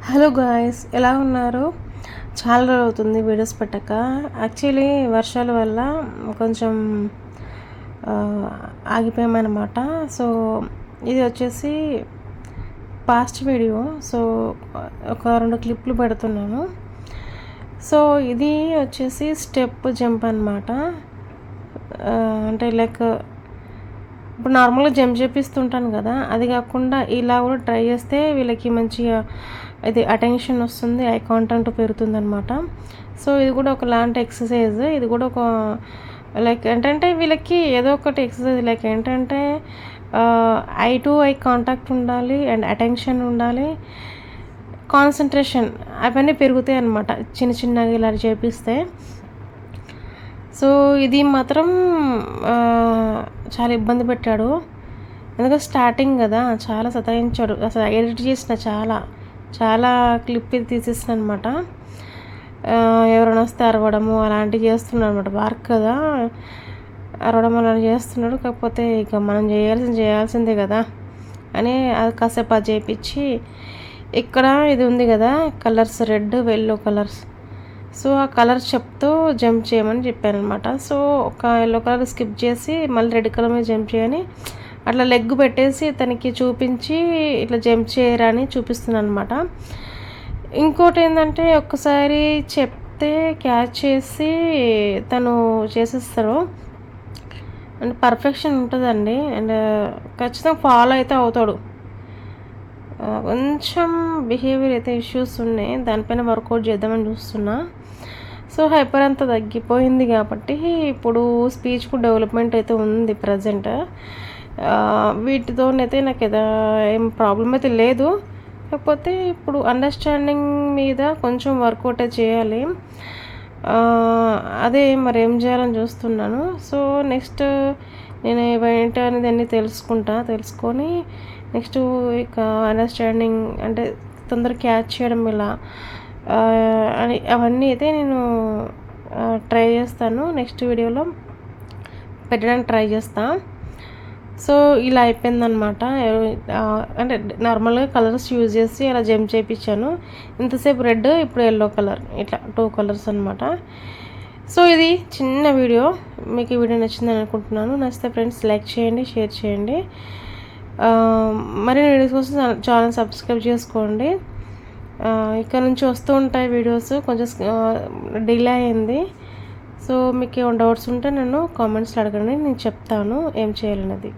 Hello guys, ఎలా ఉన్నారు? చాలా రోజులు అవుతుంది వీడియోస్ పెట్టక. యాక్చువల్లీ వర్షాల వల్ల కొంచెం ఆగిపోయామన్నమాట. సో ఇది వచ్చేసి పాస్ట్ వీడియో. సో ఒక 2 క్లిప్లు పెడుతున్నాను. సో ఇది వచ్చేసి స్టెప్ జంప్ అనమాట. అంటే లైక్ ఇప్పుడు నార్మల్గా జంప్ చేపిస్తుంటాను కదా, అది కాకుండా ఇలా కూడా ట్రై చేస్తే వీళ్ళకి మంచిగా ఇది అటెన్షన్ వస్తుంది, ఐ కాంటాక్ట్ పెరుగుతుంది అనమాట. సో ఇది కూడా ఒకలాంటి ఎక్సర్సైజ్. ఇది కూడా ఒక లైక్ ఏంటంటే వీళ్ళకి ఏదో ఒకటి ఎక్సర్సైజ్ లైక్ ఏంటంటే ఐ టు ఐ కాంటాక్ట్ ఉండాలి అండ్ అటెన్షన్ ఉండాలి, కాన్సన్ట్రేషన్ అవన్నీ పెరుగుతాయి అన్నమాట చిన్న చిన్నగా ఇలా చేపిస్తే. సో ఇది మాత్రం చాలా ఇబ్బంది పెట్టాడు, ఎందుకంటే స్టార్టింగ్ కదా, చాలా సతాయించాడు. అసలు ఎడిట్ చేసిన చాలా క్లిప్ ఇది తీసేసిన అనమాట. ఎవరైనా వస్తే అరవడము అలాంటివి చేస్తున్నాడు అనమాట. పార్క్ కదా, అరవడం అలా చేస్తున్నాడు. కాకపోతే ఇక మనం చేయాల్సిందే కదా అని అది కాసేపు అది చేయించి, ఇక్కడ ఇది ఉంది కదా colours, red yellow colours. So ఆ కలర్ చెప్తూ జంప్ చేయమని చెప్పాను అనమాట. సో ఒక ఎల్లో కలర్ స్కిప్ చేసి మళ్ళీ రెడ్ కలర్ మీద జంప్ చేయని అట్లా లెగ్ పెట్టేసి తనకి చూపించి ఇట్లా జంప్ చేయరా అని చూపిస్తున్నాను అనమాట. ఇంకోటి ఏంటంటే ఒక్కసారి చెప్తే క్యాచ్ చేసి తను చేసేస్తారు అండ్ పర్ఫెక్షన్ ఉంటుందండి. అండ్ ఖచ్చితంగా ఫాలో అయితే అవుతాడు. కొంచెం బిహేవియర్ అయితే ఇష్యూస్ ఉన్నాయి, దానిపైన వర్కౌట్ చేద్దామని చూస్తున్నా. సో హైపర్ అంతా తగ్గిపోయింది కాబట్టి ఇప్పుడు స్పీచ్ కూడా డెవలప్మెంట్ అయితే ఉంది ప్రజెంట్. వీటితోనైతే నాకు ఏం ప్రాబ్లం అయితే లేదు. కాకపోతే ఇప్పుడు అండర్స్టాండింగ్ మీద కొంచెం వర్కౌట్ చేయాలి. అదే మరి ఏం చేయాలని చూస్తున్నాను. సో నెక్స్ట్ నేను ఏంటి అనేది అన్నీ తెలుసుకొని నెక్స్ట్ ఇక అండర్స్టాండింగ్ అంటే తొందరగా క్యాచ్ చేయడం ఇలా అని అవన్నీ అయితే నేను ట్రై చేస్తాను. నెక్స్ట్ వీడియోలో పెట్టడానికి ట్రై చేస్తాను. సో ఇలా అయిపోయిందనమాట. అంటే నార్మల్గా కలర్స్ యూజ్ చేసి అలా జంప్ చేయించాను. ఇంతసేపు రెడ్, ఇప్పుడు ఎల్లో కలర్, ఇట్లా 2 కలర్స్ అనమాట. సో ఇది చిన్న వీడియో. మీకు ఈ వీడియో నచ్చిందని అనుకుంటున్నాను. నచ్చితే ఫ్రెండ్స్ లైక్ చేయండి, షేర్ చేయండి. మరిన్ని వీడియోస్ కోసం ఛానల్ సబ్స్క్రైబ్ చేసుకోండి. ఇక్కడ నుంచి వస్తూ ఉంటాయి వీడియోస్. కొంచెం డిలే అయింది. సో మీకు ఏమైనా డౌట్స్ ఉంటే నన్ను కామెంట్స్లో అడగండి, నేను చెప్తాను ఏం చేయాలన్నది.